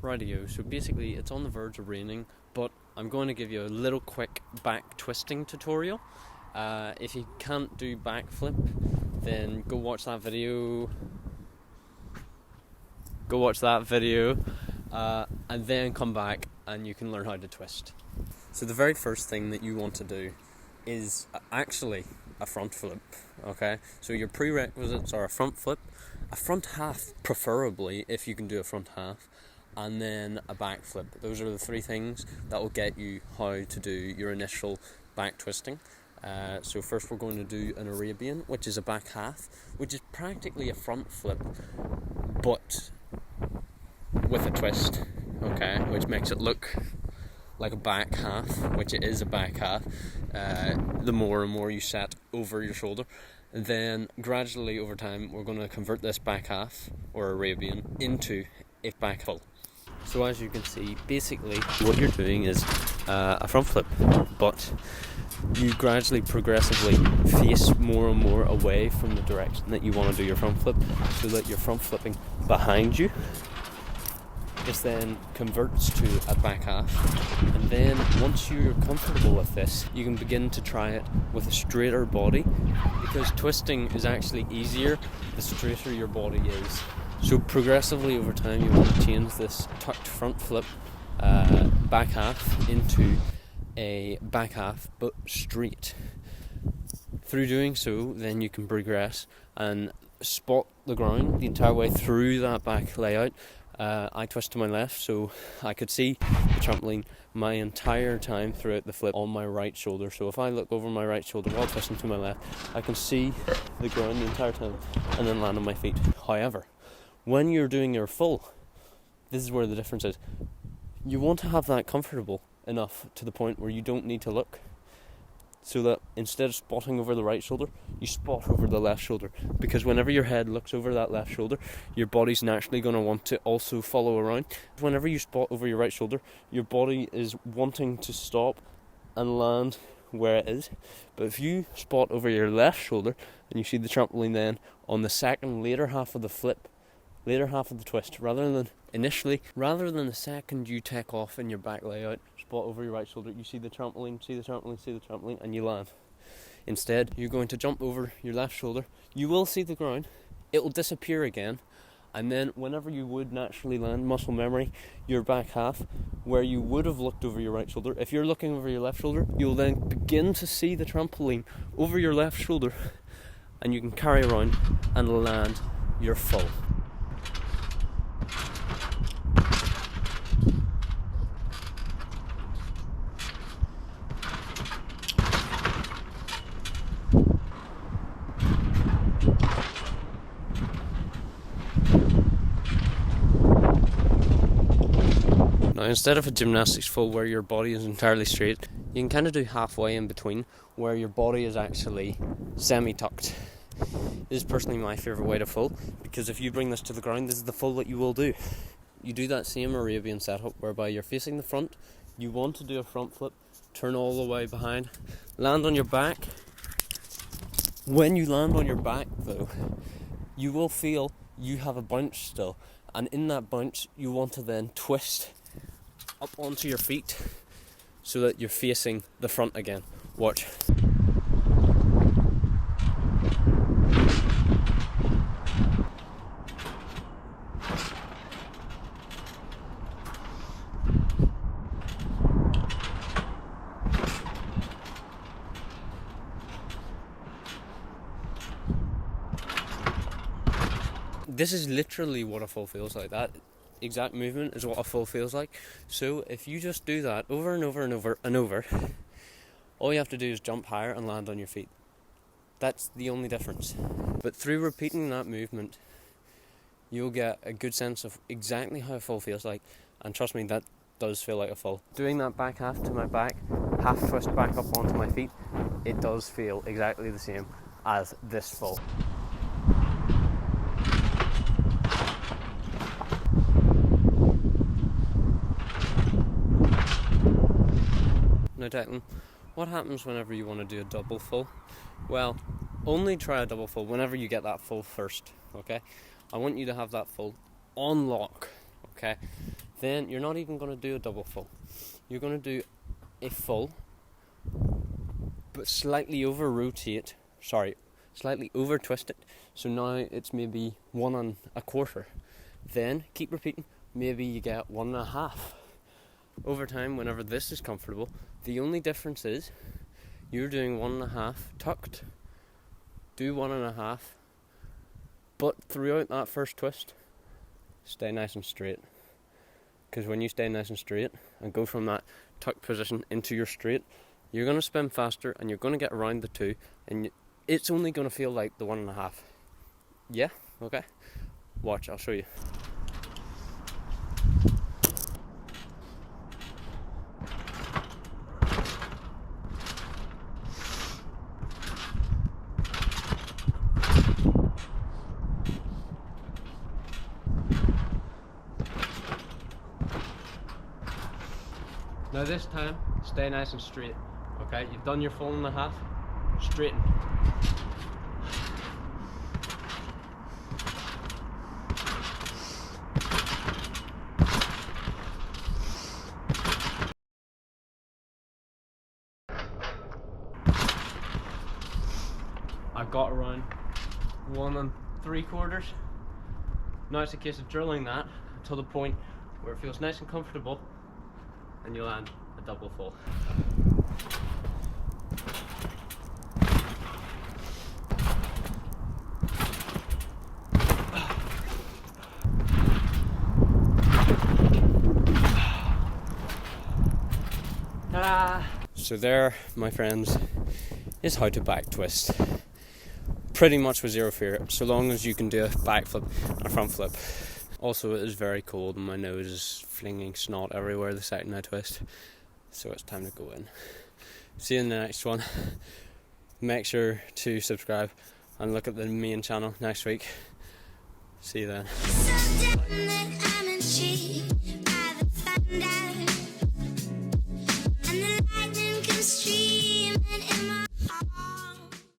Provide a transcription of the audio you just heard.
Rightio, so basically it's on the verge of raining, but I'm going to give you a little quick back twisting tutorial. If you can't do backflip, then go watch that video. And then come back and you can learn how to twist. So the very first thing that you want to do is actually a front flip, okay? So your prerequisites are a front flip, a front half preferably if you can do a front half, and then a back flip. Those are the three things that will get you how to do your initial back twisting. So first we're going to do an Arabian, which is a back half, which is practically a front flip, but with a twist, okay, which makes it look like a back half, which it is a back half, the more and more you set over your shoulder. And then gradually over time we're going to convert this back half, or Arabian, into a back full. So as you can see, basically what you're doing is a front flip, but you gradually, progressively face more and more away from the direction that you want to do your front flip, so that you're front flipping behind you. This then converts to a back half, and then once you're comfortable with this, you can begin to try it with a straighter body, because twisting is actually easier the straighter your body is. So progressively over time you want to change this tucked front flip back half into a back half but straight. Through doing so, then you can progress and spot the ground the entire way through that back layout. I twist to my left so I could see the trampoline my entire time throughout the flip on my right shoulder. So if I look over my right shoulder while twisting to my left, I can see the ground the entire time and then land on my feet. However, when you're doing your full, this is where the difference is. You want to have that comfortable enough to the point where you don't need to look, so that instead of spotting over the right shoulder, you spot over the left shoulder, because whenever your head looks over that left shoulder, your body's naturally going to want to also follow around. Whenever you spot over your right shoulder, your body is wanting to stop and land where it is. But if you spot over your left shoulder and you see the trampoline then on the second later half of the flip, later half of the twist, rather than the second you take off in your back layout, spot over your right shoulder, you see the trampoline, and you land. Instead, you're going to jump over your left shoulder, you will see the ground, it will disappear again, and then whenever you would naturally land, muscle memory, your back half, where you would have looked over your right shoulder, if you're looking over your left shoulder, you'll then begin to see the trampoline over your left shoulder, and you can carry around and land your full. Now, instead of a gymnastics full where your body is entirely straight, you can kind of do halfway in between, where your body is actually semi-tucked. This is personally my favourite way to full, because if you bring this to the ground, this is the full that you will do. You do that same Arabian setup whereby you're facing the front, you want to do a front flip, turn all the way behind, land on your back. When you land on your back though, you will feel you have a bounce still, and in that bounce you want to then twist up onto your feet so that you're facing the front again. Watch. This is literally what a full feels like. That exact movement is what a full feels like. So if you just do that over and over and over and over, all you have to do is jump higher and land on your feet. That's the only difference. But through repeating that movement, you'll get a good sense of exactly how a full feels like, and trust me, that does feel like a full. Doing that back half to my back, half twist back up onto my feet, it does feel exactly the same as this full. Now Declan, what happens whenever you want to do a double full? Well, only try a double full whenever you get that full first, okay? I want you to have that full on lock, okay? Then you're not even going to do a double full. You're going to do a full, but slightly over twist it. So now it's maybe 1 1/4. Then keep repeating. Maybe you get 1 1/2. Over time, whenever this is comfortable, the only difference is you're doing 1 1/2 tucked. Do 1 1/2, but throughout that first twist, stay nice and straight. Because when you stay nice and straight and go from that tucked position into your straight, you're going to spin faster and you're going to get around the 2, and it's only going to feel like the 1 1/2. Yeah? Okay? Watch, I'll show you. Now this time, stay nice and straight. Okay, you've done your full 1 1/2, straighten. I got around 1 3/4. Now it's a case of drilling that to the point where it feels nice and comfortable, and you'll land a double full. So there, my friends, is how to back twist. Pretty much with zero fear, so long as you can do a back flip and a front flip. Also, it is very cold and my nose is flinging snot everywhere the second I twist, so it's time to go in. See you in the next one. Make sure to subscribe and look at the main channel next week. See you then.